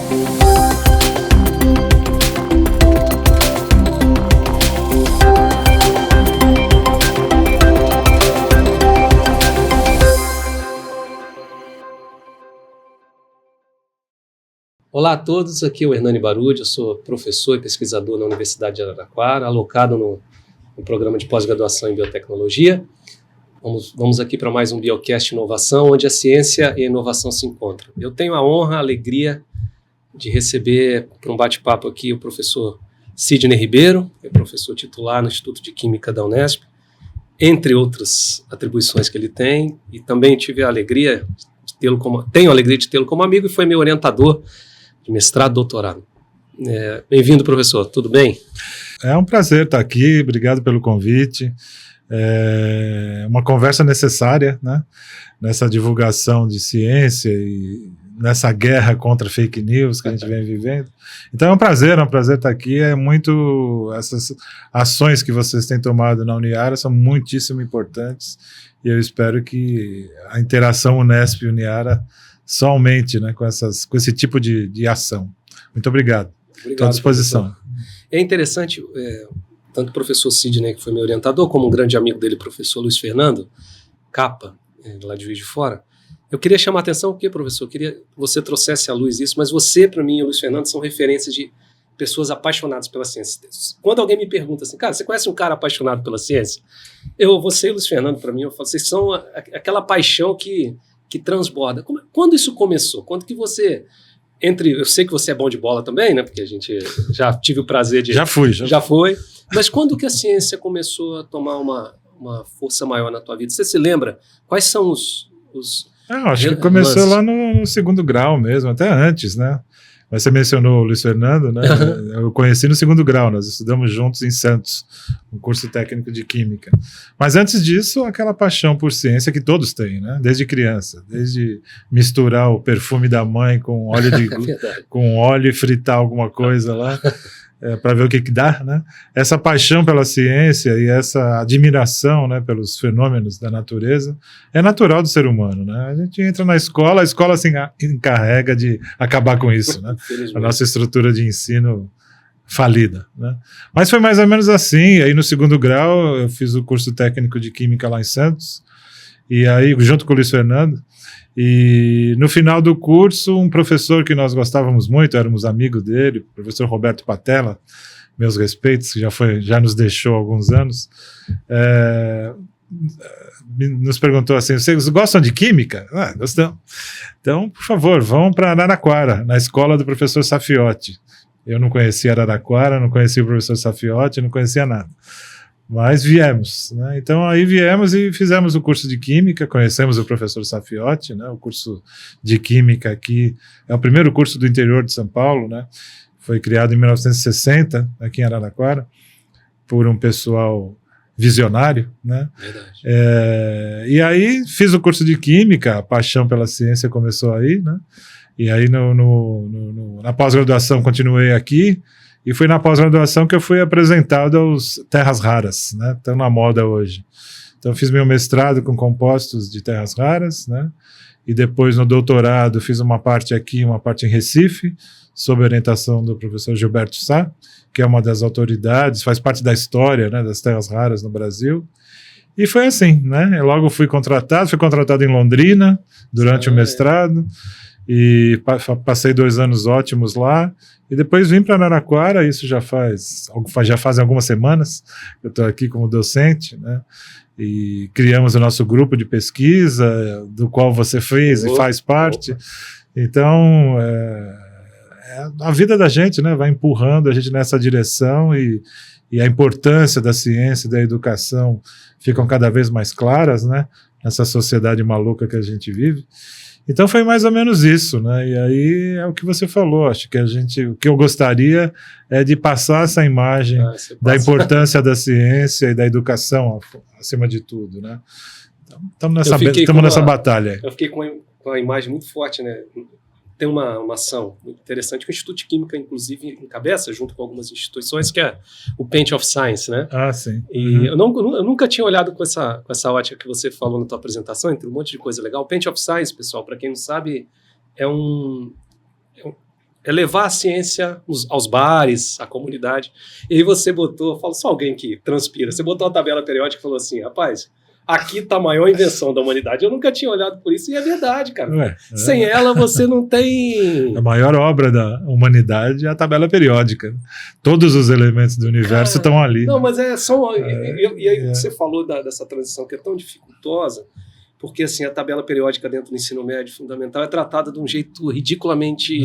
Olá a todos, aqui é o Hernani Barudi, eu sou professor e pesquisador na Universidade de Araraquara, alocado no programa de pós-graduação em biotecnologia. Vamos aqui para mais um Biocast Inovação, onde a ciência e a inovação se encontram. Eu tenho a honra, a alegria de receber para um bate-papo aqui o professor Sidney Ribeiro, que é professor titular no Instituto de Química da Unesp, entre outras atribuições que ele tem, e também tenho a alegria de tê-lo como amigo e foi meu orientador de mestrado e doutorado. Bem-vindo, professor, tudo bem? É um prazer estar aqui, obrigado pelo convite. É uma conversa necessária, né? Nessa divulgação de ciência e nessa guerra contra fake news que a gente vem vivendo. Então é um prazer estar aqui. Essas ações que vocês têm tomado na Uniara são muitíssimo importantes e eu espero que a interação Unesp-Uniara só aumente, né, com esse tipo de ação. Muito obrigado. Estou à disposição. Professor. É interessante, tanto o professor Sidney, que foi meu orientador, como um grande amigo dele, professor Luiz Fernando Capa, lá de Juiz de Fora. Eu queria chamar a atenção, porque, professor, eu queria que você trouxesse à luz isso, mas você, para mim, e o Luiz Fernando, são referências de pessoas apaixonadas pela ciência. Quando alguém me pergunta assim, cara, você conhece um cara apaixonado pela ciência? Você e o Luiz Fernando, para mim, eu falo, vocês são aquela paixão que transborda. Quando isso começou? Quando que você... Eu sei que você é bom de bola também, né? Porque a gente já tive o prazer de... Já foi. Mas quando que a ciência começou a tomar uma força maior na tua vida? Você se lembra? Quais são os acho que começou lá no segundo grau mesmo, até antes, né? Mas você mencionou o Luiz Fernando, né? Eu conheci no segundo grau, nós estudamos juntos em Santos, um curso técnico de Química. Mas antes disso, aquela paixão por ciência que todos têm, né? Desde criança, desde misturar o perfume da mãe com óleo com óleo e fritar alguma coisa lá, para ver o que dá, né? Essa paixão pela ciência e essa admiração, né, pelos fenômenos da natureza é natural do ser humano, né? A gente entra na escola, a escola se encarrega de acabar com isso, né? A nossa estrutura de ensino falida, né? Mas foi mais ou menos assim. Aí no segundo grau eu fiz o curso técnico de Química lá em Santos, e aí junto com o Luiz Fernando. E no final do curso, um professor que nós gostávamos muito, éramos amigos dele, o professor Roberto Patella, meus respeitos, que já nos deixou há alguns anos, nos perguntou assim, vocês gostam de química? Gostamos. Então, por favor, vão para Araraquara, na escola do professor Safiotti. Eu não conhecia Araraquara, não conhecia o professor Safiotti, não conhecia nada. Mas viemos, né? Então aí viemos e fizemos o curso de Química, conhecemos o professor Safiotti, né? O curso de Química aqui é o primeiro curso do interior de São Paulo, né? Foi criado em 1960, aqui em Araraquara, por um pessoal visionário, né? Verdade. E aí fiz o curso de Química, a paixão pela ciência começou aí, né? E aí na pós-graduação continuei aqui. E foi na pós-graduação que eu fui apresentado aos terras raras, né? Estão na moda hoje. Então fiz meu mestrado com compostos de terras raras, né? E depois no doutorado fiz uma parte aqui, uma parte em Recife, sob orientação do professor Gilberto Sá, que é uma das autoridades, faz parte da história, né, das terras raras no Brasil. E foi assim, né? Eu logo fui contratado em Londrina durante o mestrado, e passei 2 anos ótimos lá. E depois vim para Araraquara, isso já fazem algumas semanas que eu estou aqui como docente, né? E criamos o nosso grupo de pesquisa, do qual você fez e faz parte. Então, a vida da gente, né, vai empurrando a gente nessa direção, e a importância da ciência e da educação ficam cada vez mais claras, né, nessa sociedade maluca que a gente vive. Então foi mais ou menos isso, né? E aí é o que você falou, acho que o que eu gostaria é de passar essa imagem da importância da ciência e da educação acima de tudo, né? Então, estamos nessa batalha. Eu fiquei com a imagem muito forte, né? Tem uma ação muito interessante que o Instituto de Química, inclusive, encabeça, junto com algumas instituições, que é o Paint of Science, né? Sim. E eu nunca tinha olhado com essa ótica que você falou na tua apresentação, entre um monte de coisa legal. O Paint of Science, pessoal, para quem não sabe, é é levar a ciência aos bares, à comunidade. E aí você botou, fala só alguém que transpira, você botou uma tabela periódica e falou assim, rapaz, aqui está a maior invenção da humanidade. Eu nunca tinha olhado por isso e é verdade, cara. Sem ela você não tem... A maior obra da humanidade é a tabela periódica. Todos os elementos do universo estão ali. Não, mas e aí você falou dessa transição que é tão dificultosa, porque assim, a tabela periódica dentro do ensino médio fundamental é tratada de um jeito ridiculamente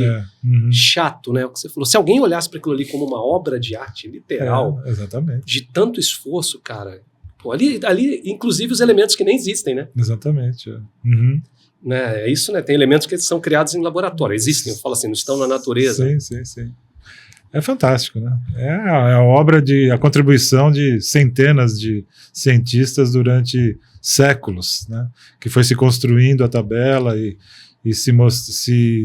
chato, né? O que você falou. Se alguém olhasse para aquilo ali como uma obra de arte literal, exatamente, de tanto esforço, cara, pô, ali, inclusive os elementos que nem existem, né? Exatamente. Né? É isso, né? Tem elementos que são criados em laboratório. Existem, eu falo assim, não estão na natureza. Sim. É fantástico, né? É a obra a contribuição de centenas de cientistas durante séculos, né? Que foi se construindo a tabela e se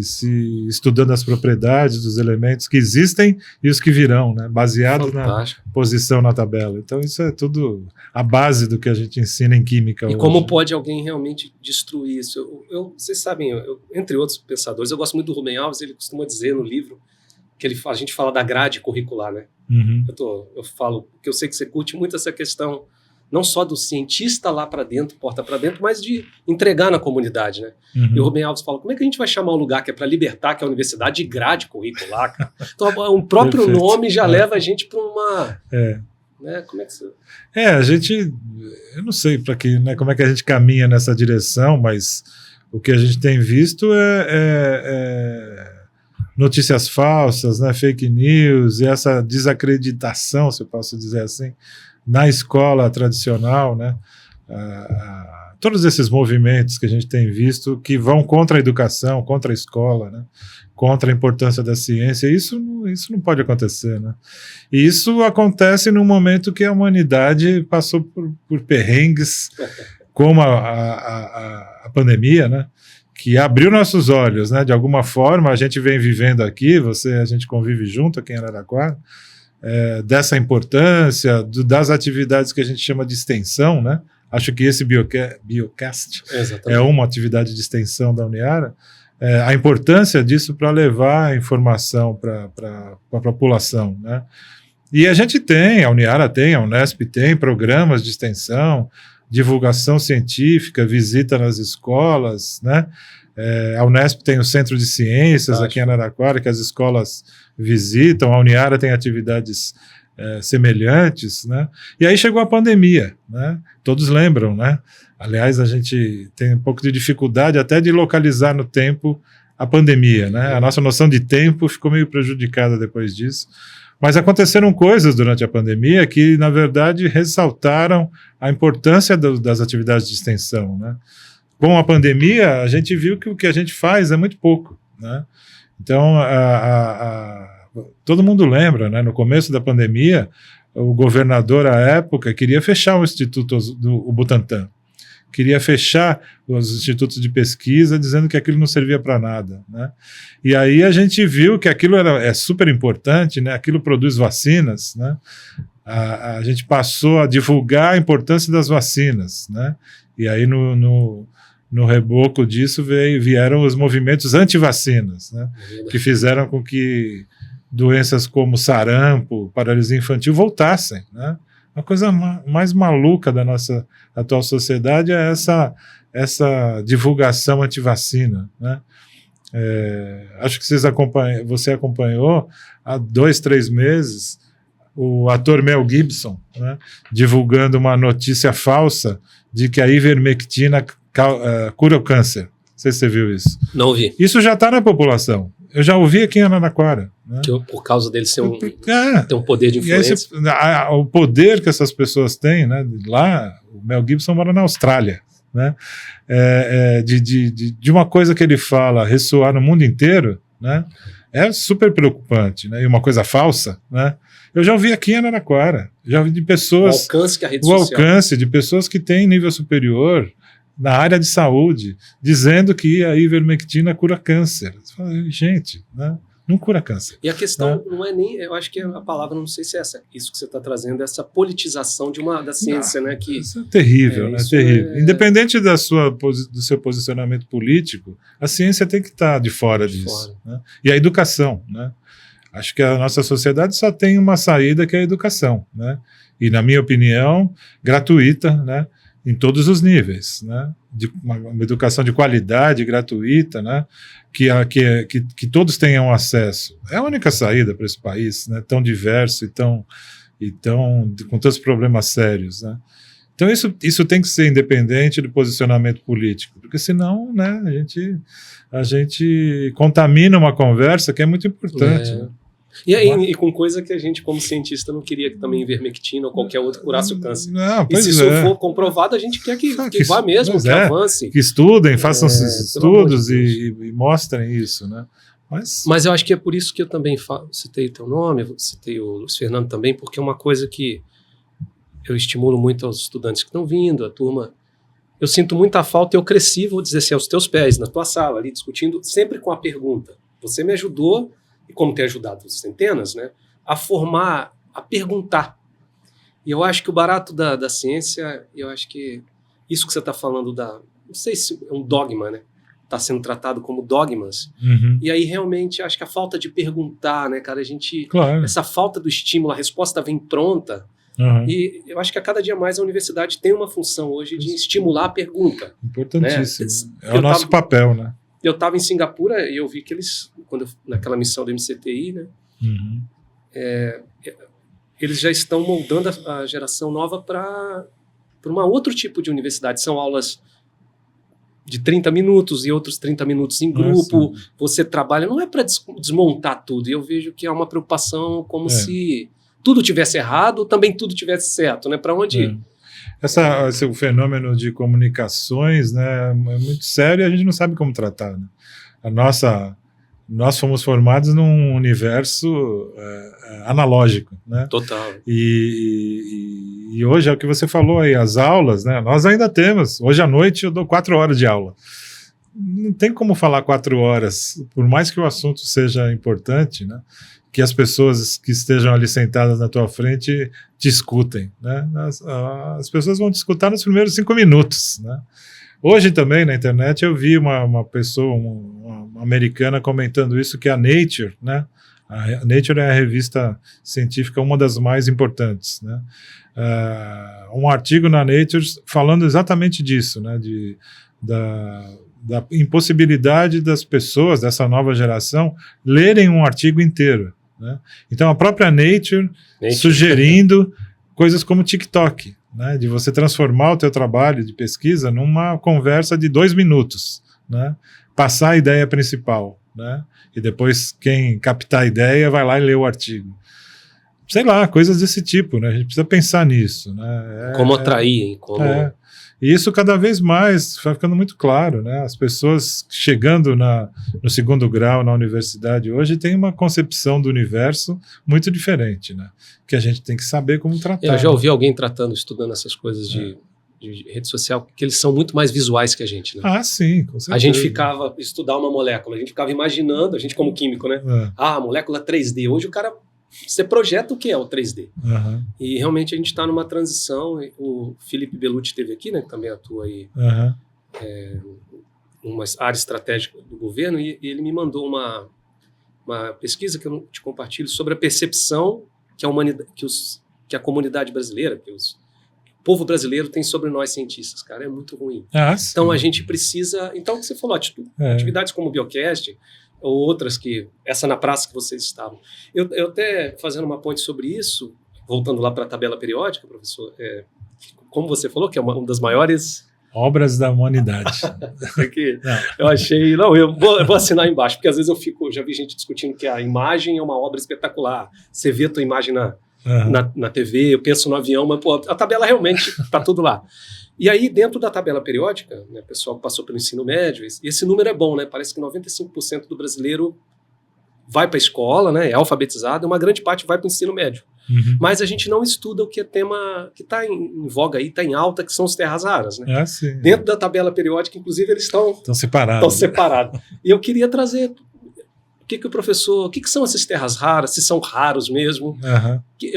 estudando as propriedades dos elementos que existem e os que virão, né? Baseado Fantástico. Na posição na tabela. Então isso é tudo a base do que a gente ensina em química e hoje. Como pode alguém realmente destruir isso? Vocês sabem, entre outros pensadores, eu gosto muito do Rubem Alves, ele costuma dizer no livro que a gente fala da grade curricular, né? Eu falo, porque eu sei que você curte muito essa questão, não só do cientista lá para dentro, porta para dentro, mas de entregar na comunidade, né? E o Rubem Alves fala, como é que a gente vai chamar um lugar que é para libertar, que é a universidade, de grade curricular, cara? Então, o próprio nome já leva a gente para uma... Né? Como é que você... a gente... Eu não sei né, como é que a gente caminha nessa direção, mas o que a gente tem visto é notícias falsas, né, fake news, e essa desacreditação, se eu posso dizer assim, na escola tradicional, né, todos esses movimentos que a gente tem visto que vão contra a educação, contra a escola, né, contra a importância da ciência, isso não pode acontecer, né? E isso acontece num momento que a humanidade passou por perrengues, como a pandemia, né, que abriu nossos olhos, né? De alguma forma, a gente vem vivendo aqui, a gente convive junto aqui em Araraquara, dessa importância, das atividades que a gente chama de extensão, né? Acho que esse Biocast é uma atividade de extensão da Uniara, a importância disso para levar a informação para a população, né? E a gente a Uniara tem, a Unesp tem programas de extensão, divulgação científica, visita nas escolas, né? A Unesp tem o Centro de Ciências aqui em Araraquara, que as escolas visitam, a Uniara tem atividades semelhantes, né? E aí chegou a pandemia, né? Todos lembram, né? Aliás, a gente tem um pouco de dificuldade até de localizar no tempo a pandemia, né? A nossa noção de tempo ficou meio prejudicada depois disso. Mas aconteceram coisas durante a pandemia que, na verdade, ressaltaram a importância das atividades de extensão, né? Com a pandemia, a gente viu que o que a gente faz é muito pouco, né? Então, todo mundo lembra, né? No começo da pandemia, o governador, à época, queria fechar o Instituto do Butantan. Queria fechar os institutos de pesquisa, dizendo que aquilo não servia para nada, né? E aí a gente viu que aquilo é super importante, né? Aquilo produz vacinas, né? A gente passou a divulgar a importância das vacinas, né? E aí no reboco disso vieram os movimentos anti-vacinas, né? Que fizeram com que doenças como sarampo, paralisia infantil voltassem, né? A coisa mais maluca da nossa atual sociedade é essa divulgação anti-vacina, né? Acho que você acompanhou há 2, 3 meses o ator Mel Gibson, né, divulgando uma notícia falsa de que a ivermectina cura o câncer. Não sei se você viu isso. Não vi. Isso já está na população. Eu já ouvi aqui em Araraquara, né? Por causa dele ser ter um poder de influência. O poder que essas pessoas têm, né? Lá, o Mel Gibson mora na Austrália, né? De uma coisa que ele fala ressoar no mundo inteiro, né? É super preocupante, né? E uma coisa falsa, né? Eu já ouvi aqui em Araraquara, já ouvi de pessoas... O alcance que a rede social... O alcance de pessoas que têm nível superior na área de saúde, dizendo que a ivermectina cura câncer. Você fala, gente, né? Não cura câncer. E a questão não é nem, eu acho que a palavra, não sei se é isso que você está trazendo, essa politização da ciência, né? Que, isso é terrível, né? Terrível. Independente do seu posicionamento político, a ciência tem que estar de fora disso. Né? E a educação, né? Acho que a nossa sociedade só tem uma saída, que é a educação, né? E, na minha opinião, gratuita, né? Em todos os níveis, né? Uma educação de qualidade, gratuita, né? Que todos tenham acesso. É a única saída para esse país, né? Tão diverso e com tantos problemas sérios, né? Então isso tem que ser independente do posicionamento político, porque senão, né, a gente contamina uma conversa que é muito importante. Né? E com coisa que a gente, como cientista, não queria que também ivermectina ou qualquer outro curasse o câncer. Não, e se isso for comprovado, a gente quer que vá mesmo, que avance. Que estudem, façam esses estudos e mostrem isso, né? Mas eu acho que é por isso que eu também citei o teu nome, citei o Luiz Fernando também, porque é uma coisa que eu estimulo muito aos estudantes que estão vindo, a turma. Eu sinto muita falta, eu cresci, vou dizer assim, aos teus pés, na tua sala, ali discutindo, sempre com a pergunta. Você me ajudou, e como tem ajudado centenas, né, a formar, a perguntar. E eu acho que o barato da ciência, eu acho que isso que você está falando não sei se é um dogma, né, está sendo tratado como dogmas, e aí realmente acho que a falta de perguntar, né, cara, essa falta do estímulo, a resposta vem pronta, e eu acho que a cada dia mais a universidade tem uma função hoje de estimular a pergunta. Importantíssimo. Né? É o nosso papel, né? Eu estava em Singapura e eu vi que eles, naquela missão do MCTI, né, eles já estão moldando a geração nova para um outro tipo de universidade. São aulas de 30 minutos e outros 30 minutos em grupo. Você trabalha, não é para desmontar tudo. E eu vejo que há uma preocupação como se tudo tivesse errado, também tudo tivesse certo, né? Para onde ir? Esse fenômeno de comunicações, né, é muito sério e a gente não sabe como tratar. Né? Nós fomos formados num universo analógico. Né? Total. E hoje é o que você falou aí, as aulas, né, nós ainda temos. Hoje à noite eu dou 4 horas de aula. Não tem como falar 4 horas, por mais que o assunto seja importante, né? Que as pessoas que estejam ali sentadas na tua frente te escutem, né? As pessoas vão te escutar nos primeiros 5 minutos, né? Hoje também na internet eu vi uma pessoa, uma americana comentando isso, que a Nature, né? A Nature é a revista científica, uma das mais importantes, né? Um artigo na Nature falando exatamente disso, né? Da impossibilidade das pessoas dessa nova geração lerem um artigo inteiro. Né? Então a própria Nature sugerindo coisas como TikTok, né? De você transformar o teu trabalho de pesquisa numa conversa de 2 minutos, né? Passar a ideia principal, né? E depois quem captar a ideia vai lá e lê o artigo. Sei lá, coisas desse tipo, né? A gente precisa pensar nisso, né? Como atrair, hein? E isso cada vez mais vai ficando muito claro, né? As pessoas chegando no 2º grau na universidade hoje têm uma concepção do universo muito diferente, né? Que a gente tem que saber como tratar. Eu já ouvi alguém estudando essas coisas de rede social, que eles são muito mais visuais que a gente, né? Ah, sim, com certeza. A gente ficava estudar uma molécula, a gente ficava imaginando, a gente como químico, né? A molécula 3D. Hoje o cara... Você projeta o que é o 3D. E realmente a gente está numa transição. O Felipe Bellucci esteve aqui, né, que também atua aí numa área estratégica do governo, e ele me mandou uma pesquisa que eu te compartilho sobre a percepção que a humanidade, que a comunidade brasileira, que o povo brasileiro tem sobre nós cientistas, cara, é muito ruim. Então a gente precisa... Então o que você falou, atividades como o Biocast, ou outras essa na praça que vocês estavam. Eu até fazendo uma ponte sobre isso, voltando lá para a tabela periódica, professor, como você falou, que é uma das maiores... Obras da humanidade. Eu achei... Não, eu vou assinar embaixo, porque às vezes já vi gente discutindo que a imagem é uma obra espetacular. Você vê a tua imagem na TV, eu penso no avião, mas pô, a tabela realmente está tudo lá. E aí, dentro da tabela periódica, né, o pessoal que passou pelo ensino médio, e esse número é bom, né? Parece que 95% do brasileiro vai para a escola, né, é alfabetizado, e uma grande parte vai para o ensino médio. Mas a gente não estuda o que é tema que está em voga aí, está em alta, que são os terras raras. Né? Dentro da tabela periódica, inclusive, eles estão separados. E eu queria trazer o que são essas terras raras, se são raros mesmo,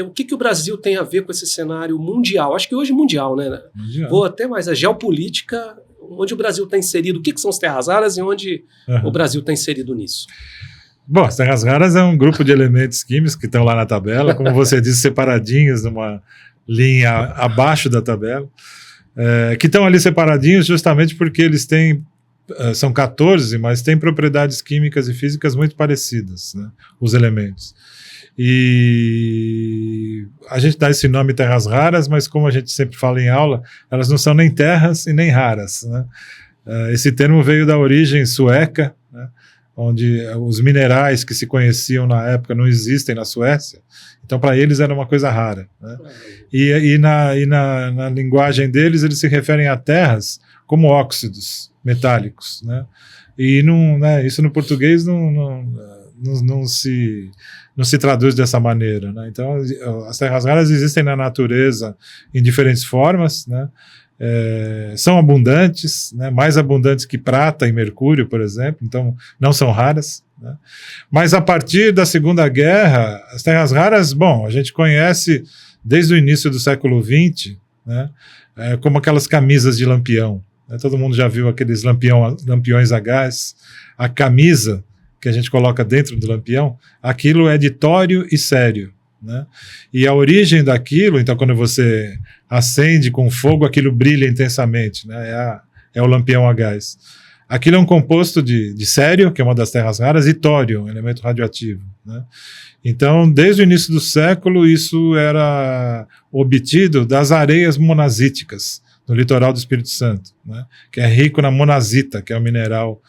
o que o Brasil tem a ver com esse cenário mundial? Acho que hoje mundial, né? Mundial. Vou até mais a geopolítica, onde o Brasil está inserido, o que são as terras raras e onde o Brasil está inserido nisso? Bom, as terras raras é um grupo de elementos químicos que estão lá na tabela, como você disse, separadinhos numa linha abaixo da tabela, que estão ali separadinhos justamente porque eles têm, são 14, mas têm propriedades químicas e físicas muito parecidas, né, os elementos. E a gente dá esse nome terras raras, mas como a gente sempre fala em aula, elas não são nem terras e nem raras, né? Esse termo veio da origem sueca, né, onde os minerais que se conheciam na época não existem na Suécia, então para eles era uma coisa rara, né? E na linguagem deles, eles se referem a terras como óxidos metálicos, né? E não, né, isso no português não se traduz dessa maneira, né? Então as terras raras existem na natureza em diferentes formas, né? São abundantes, né? Mais abundantes que prata e mercúrio, por exemplo, então não são raras, né? Mas a partir da Segunda Guerra, as terras raras, bom, a gente conhece desde o início do século XX, né? Como aquelas camisas de lampião, né? Todo mundo já viu aqueles lampiões a gás, a camisa que a gente coloca dentro do lampião, aquilo é de tório e sério, né? E a origem daquilo, então quando você acende com fogo, aquilo brilha intensamente, né? É o lampião a gás. Aquilo é um composto de sério, que é uma das terras raras, e tório, um elemento radioativo, né? Então, desde o início do século, isso era obtido das areias monazíticas, no litoral do Espírito Santo, né? Que é rico na monazita, que é o mineral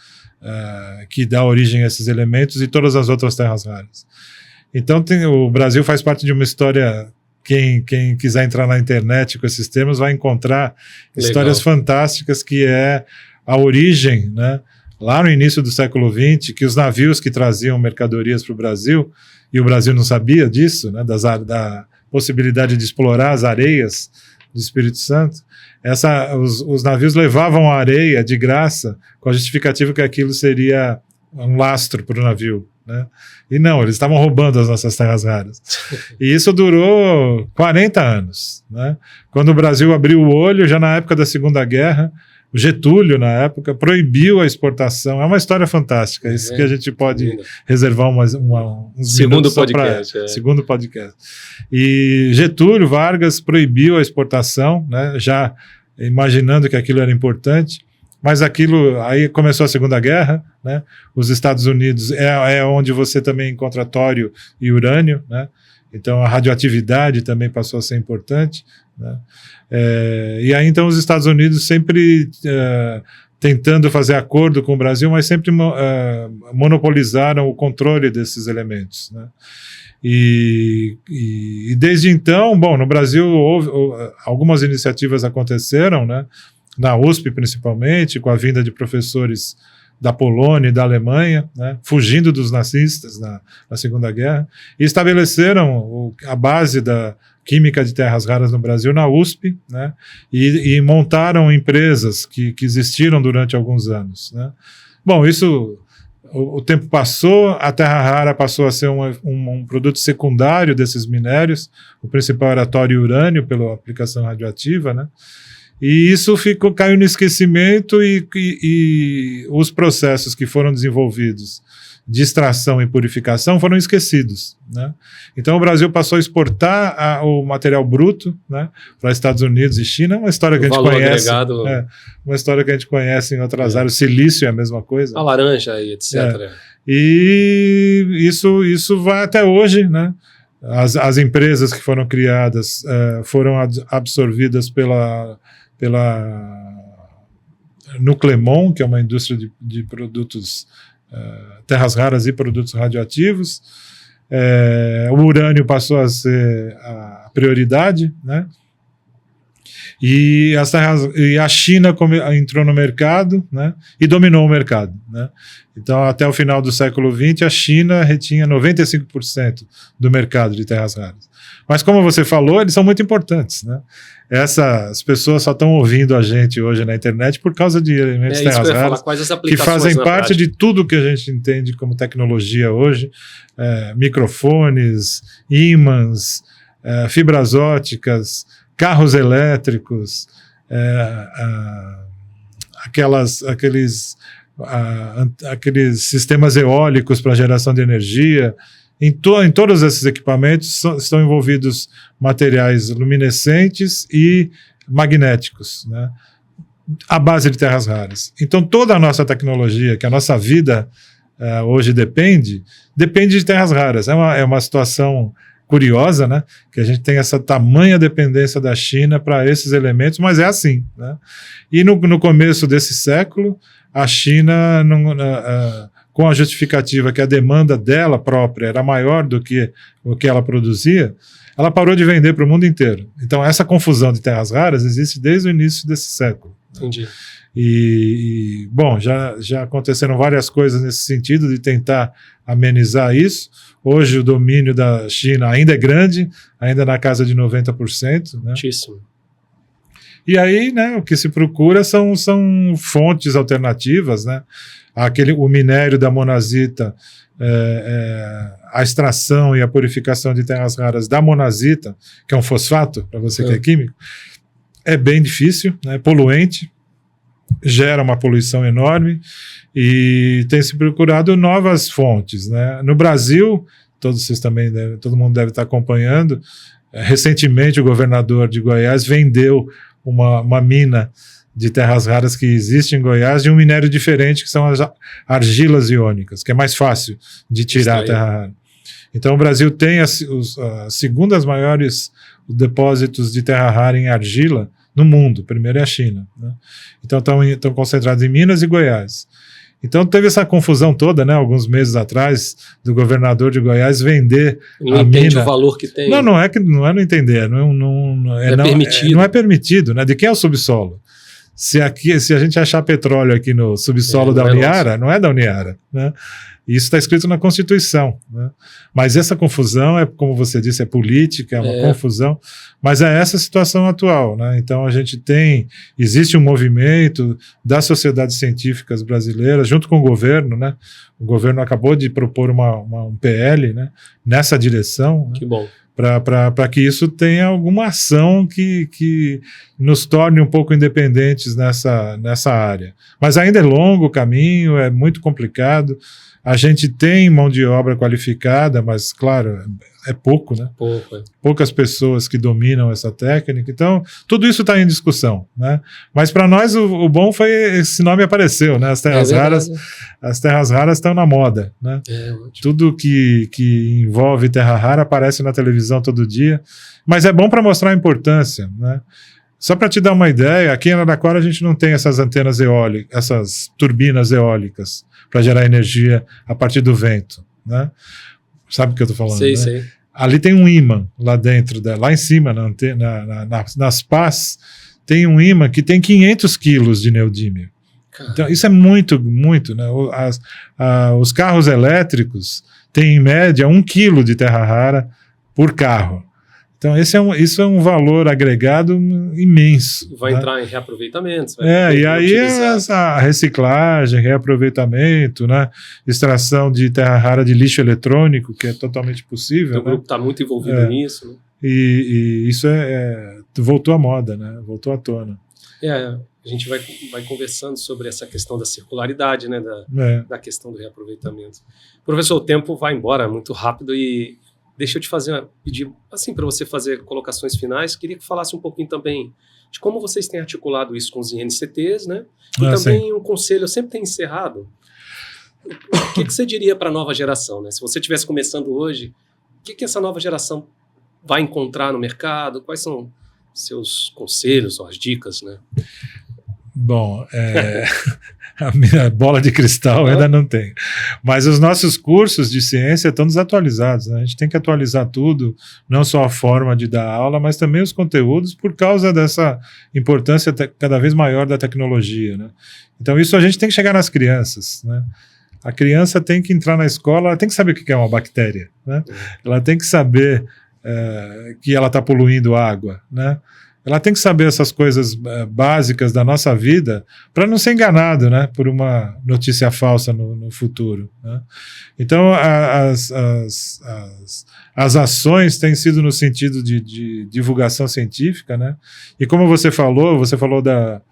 que dá origem a esses elementos, e todas as outras terras raras. Então, o Brasil faz parte de uma história. Quem quiser entrar na internet com esses termos vai encontrar histórias fantásticas, que é a origem, né, lá no início do século XX, que os navios que traziam mercadorias para o Brasil, e o Brasil não sabia disso, né, da possibilidade de explorar as areias do Espírito Santo, os navios levavam a areia de graça, com a justificativa que aquilo seria um lastro para o navio, né? E não, eles estavam roubando as nossas terras raras. E isso durou 40 anos, né? Quando o Brasil abriu o olho, já na época da Segunda Guerra, o Getúlio, na época, proibiu a exportação. É uma história fantástica, isso que a gente pode reservar uns minutos para segundo podcast. E Getúlio Vargas proibiu a exportação, né? Já imaginando que aquilo era importante. Mas aí começou a Segunda Guerra, né? Os Estados Unidos é onde você também encontra tório e urânio, né? Então a radioatividade também passou a ser importante, né? E aí então os Estados Unidos sempre tentando fazer acordo com o Brasil, mas sempre monopolizaram o controle desses elementos, né? E desde então, bom, no Brasil algumas iniciativas aconteceram, né? Na USP principalmente, com a vinda de professores da Polônia e da Alemanha, né, fugindo dos nazistas na Segunda Guerra, e estabeleceram a base da química de terras raras no Brasil na USP, né, e montaram empresas que existiram durante alguns anos, né. Bom, o tempo passou, a terra rara passou a ser um produto secundário desses minérios, o principal era tório e urânio, pela aplicação radioativa, né. E isso caiu no esquecimento, e os processos que foram desenvolvidos de extração e purificação foram esquecidos, né? Então o Brasil passou a exportar o material bruto, né, para Estados Unidos e China, uma história que a gente conhece. Uma história que a gente conhece em outras áreas. O silício é a mesma coisa. A laranja e etc. E isso vai até hoje, né? As empresas que foram criadas foram absorvidas pela Nuclemon, que é uma indústria de produtos, terras raras e produtos radioativos. O urânio passou a ser a prioridade, né? E a China entrou no mercado, né? E dominou o mercado, né? Então, até o final do século XX, a China retinha 95% do mercado de terras raras. Mas, como você falou, eles são muito importantes, né? as pessoas só estão ouvindo a gente hoje na internet por causa de elementos terras raras, que fazem parte de tudo que a gente entende como tecnologia hoje, microfones, ímãs, fibras óticas, carros elétricos, aqueles sistemas eólicos para geração de energia. Em todos esses equipamentos estão envolvidos materiais luminescentes e magnéticos, né, à base de terras raras. Então, toda a nossa tecnologia, que a nossa vida hoje depende de terras raras. É uma situação curiosa, né, que a gente tem essa tamanha dependência da China para esses elementos, mas é assim, né? E no começo desse século, a China, com a justificativa que a demanda dela própria era maior do que o que ela produzia, ela parou de vender para o mundo inteiro. Então, essa confusão de terras raras existe desde o início desse século. Entendi. Bom, já aconteceram várias coisas nesse sentido de tentar amenizar isso. Hoje o domínio da China ainda é grande, ainda na casa de 90%. Né? Muitíssimo. E aí, né, o que se procura são fontes alternativas, né? O minério da monazita, a extração e a purificação de terras raras da monazita, que é um fosfato, para você que é químico, é bem difícil, né, poluente, gera uma poluição enorme e tem se procurado novas fontes, né? No Brasil, todo mundo deve estar acompanhando, recentemente o governador de Goiás vendeu uma mina de terras raras que existe em Goiás de um minério diferente, que são as argilas iônicas, que é mais fácil de tirar a terra rara. Então o Brasil tem as segundas maiores depósitos de terra rara em argila no mundo. Primeiro é a China, né? Então estão concentrados em Minas e Goiás. Então teve essa confusão toda, né, alguns meses atrás, do governador de Goiás vender não a entende mina. O valor que tem. Não é não entender, não é permitido. Não é permitido, né? De quem é o subsolo? Se a gente achar petróleo aqui no subsolo da Uniara, não é da Uniara, né? Isso está escrito na Constituição, né? Mas essa confusão como você disse, é política, é uma confusão, mas é essa a situação atual, né? Então existe um movimento das sociedades científicas brasileiras, junto com o governo, né? O governo acabou de propor um PL, né, nessa direção. Que bom. Para que isso tenha alguma ação que nos torne um pouco independentes nessa área. Mas ainda é longo o caminho, é muito complicado. A gente tem mão de obra qualificada, mas, claro, é pouco, né? Poucas pessoas que dominam essa técnica. Então, tudo isso está em discussão, né? Mas, para nós, o bom foi esse nome apareceu, né? As terras raras estão na moda, né? Tudo que envolve terra rara aparece na televisão todo dia. Mas é bom para mostrar a importância, né? Só para te dar uma ideia, aqui em Araraquara a gente não tem essas antenas eólicas, essas turbinas eólicas para gerar energia a partir do vento, né? Sabe o que eu estou falando? Sei. Ali tem um ímã lá dentro, lá em cima, nas pás, tem um ímã que tem 500 quilos de neodímio. Então, isso é muito, muito, né? Os carros elétricos têm, em média, 1 quilo de terra rara por carro. Então, isso é um valor agregado imenso. Vai, né, entrar em reaproveitamentos. E aí a reciclagem, reaproveitamento, né, extração de terra rara de lixo eletrônico, que é totalmente possível. O grupo está muito envolvido nisso. Né? E isso voltou à moda, né, voltou à tona. A gente vai conversando sobre essa questão da circularidade, né, da questão do reaproveitamento. Professor, o tempo vai embora muito rápido e deixa eu te pedir assim, para você fazer colocações finais. Queria que falasse um pouquinho também de como vocês têm articulado isso com os INCTs, né? E também um conselho, eu sempre tenho encerrado. O que você diria para a nova geração, né? Se você estivesse começando hoje, o que essa nova geração vai encontrar no mercado? Quais são seus conselhos ou as dicas, né? Bom, a minha bola de cristal ainda não tem. Mas os nossos cursos de ciência estão desatualizados, né? A gente tem que atualizar tudo, não só a forma de dar aula, mas também os conteúdos, por causa dessa importância cada vez maior da tecnologia, né? Então isso a gente tem que chegar nas crianças, né? A criança tem que entrar na escola, ela tem que saber o que é uma bactéria, né? Ela tem que saber que ela está poluindo água, né? ela tem que saber essas coisas básicas da nossa vida para não ser enganado, né, por uma notícia falsa no futuro, né? Então, as ações têm sido no sentido de divulgação científica, né? E como você falou da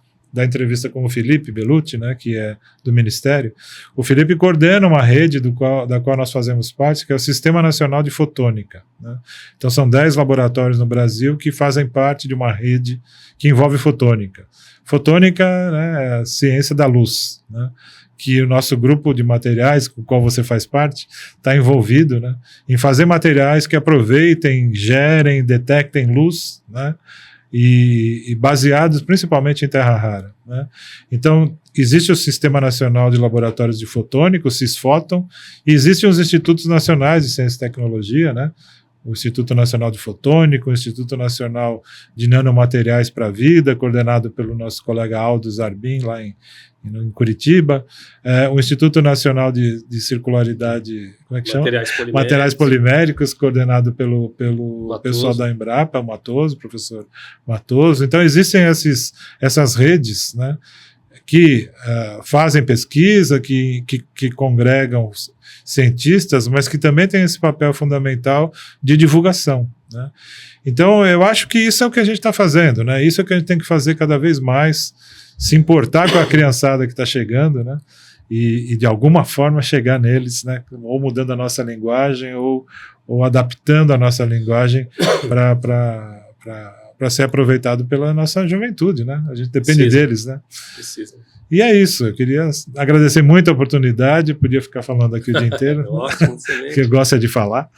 entrevista com o Felipe Bellucci, né, que é do Ministério. O Felipe coordena uma rede da qual nós fazemos parte, que é o Sistema Nacional de Fotônica, né? Então são 10 laboratórios no Brasil que fazem parte de uma rede que envolve fotônica. Fotônica, né, é a ciência da luz, né, que o nosso grupo de materiais, com o qual você faz parte, está envolvido, né, em fazer materiais que aproveitem, gerem, detectem luz, né, e baseados principalmente em terra rara, né? Então, existe o Sistema Nacional de Laboratórios de Fotônica, o Cisfoton, e existem os Institutos Nacionais de Ciência e Tecnologia, né? O Instituto Nacional de Fotônica, o Instituto Nacional de Nanomateriais para a Vida, coordenado pelo nosso colega Aldo Zarbin, lá em Curitiba, o Instituto Nacional de Circularidade, como é que chama? Materiais Poliméricos, coordenado pelo pessoal da Embrapa, o Matoso, professor Matoso. Então, existem essas redes, né, que fazem pesquisa, que congregam cientistas, mas que também têm esse papel fundamental de divulgação, né? Então, eu acho que isso é o que a gente está fazendo, né? Isso é o que a gente tem que fazer cada vez mais, se importar com a criançada que está chegando, né? E de alguma forma chegar neles, né? Ou mudando a nossa linguagem ou adaptando a nossa linguagem para ser aproveitado pela nossa juventude, né? A gente depende deles, né? Precisa. E é isso, eu queria agradecer muito a oportunidade, podia ficar falando aqui o dia inteiro, Ótimo, excelente. Que eu gosto de falar,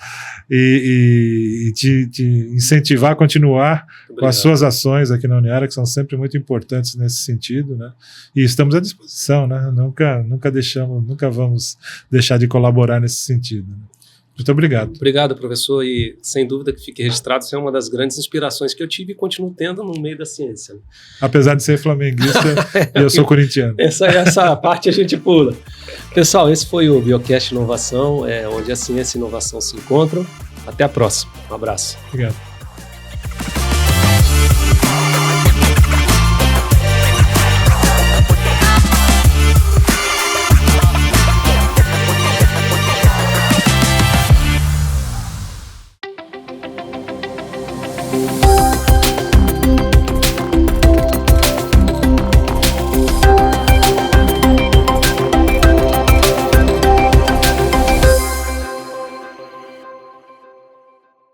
e te incentivar a continuar com as suas ações aqui na Uniara, que são sempre muito importantes nesse sentido, né? E estamos à disposição, né? Nunca vamos deixar de colaborar nesse sentido, né? Muito obrigado. Obrigado, professor, e sem dúvida que fique registrado, você é uma das grandes inspirações que eu tive e continuo tendo no meio da ciência. Apesar de ser flamenguista, eu sou corintiano. Essa parte a gente pula. Pessoal, esse foi o Biocast Inovação, onde a ciência e a inovação se encontram. Até a próxima. Um abraço. Obrigado.